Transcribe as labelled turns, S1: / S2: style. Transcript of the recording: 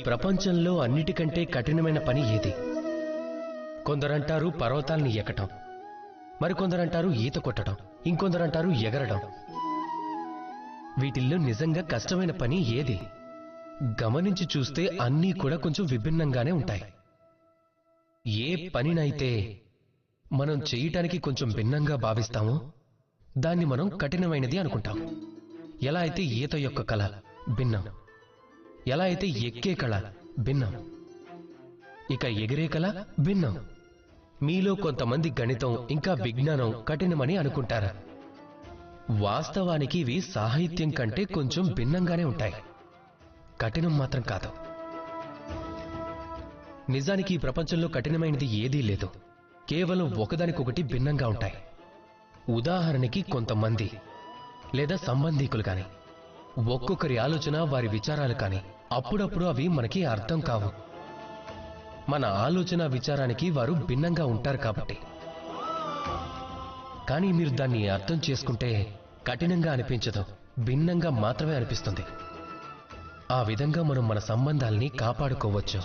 S1: ప్రపంచంలో అన్నిటికంటే కఠినమైన పని ఏది? కొందరంటారు పర్వతాల్ని ఎక్కటం, మరికొందరంటారు ఈత కొట్టడం, ఇంకొందరంటారు ఎగరడం. వీటిల్లో నిజంగా కష్టమైన పని ఏది? గమనించి చూస్తే అన్నీ కూడా కొంచెం విభిన్నంగానే ఉంటాయి. ఏ పనినైతే మనం చేయటానికి కొంచెం భిన్నంగా భావిస్తామో దాన్ని మనం కఠినమైనది అనుకుంటాం. ఎలా అయితే ఈత యొక్క కళ భిన్నం, ఎలా అయితే ఎక్కే కళ భిన్నం, ఇక ఎగిరే కళ భిన్నం. మీలో కొంతమంది గణితం ఇంకా విజ్ఞానం కఠినమని అనుకుంటారా? వాస్తవానికి ఇవి సాహిత్యం కంటే కొంచెం భిన్నంగానే ఉంటాయి, కఠినం మాత్రం కాదు. నిజానికి ఈ ప్రపంచంలో కఠినమైనది ఏదీ లేదు, కేవలం ఒకదానికొకటి భిన్నంగా ఉంటాయి. ఉదాహరణకి కొంతమంది లేదా సంబంధీకులు కాని, ఒక్కొక్కరి ఆలోచన, వారి విచారాలు కాని అప్పుడప్పుడు అవి మనకి అర్థం కావు. మన ఆలోచన విచారానికి వారు భిన్నంగా ఉంటారు కాబట్టి. కానీ మీరు దాన్ని అర్థం చేసుకుంటే కఠినంగా అనిపించదు, భిన్నంగా మాత్రమే అనిపిస్తుంది. ఆ విధంగా మనం మన సంబంధాల్ని కాపాడుకోవచ్చు.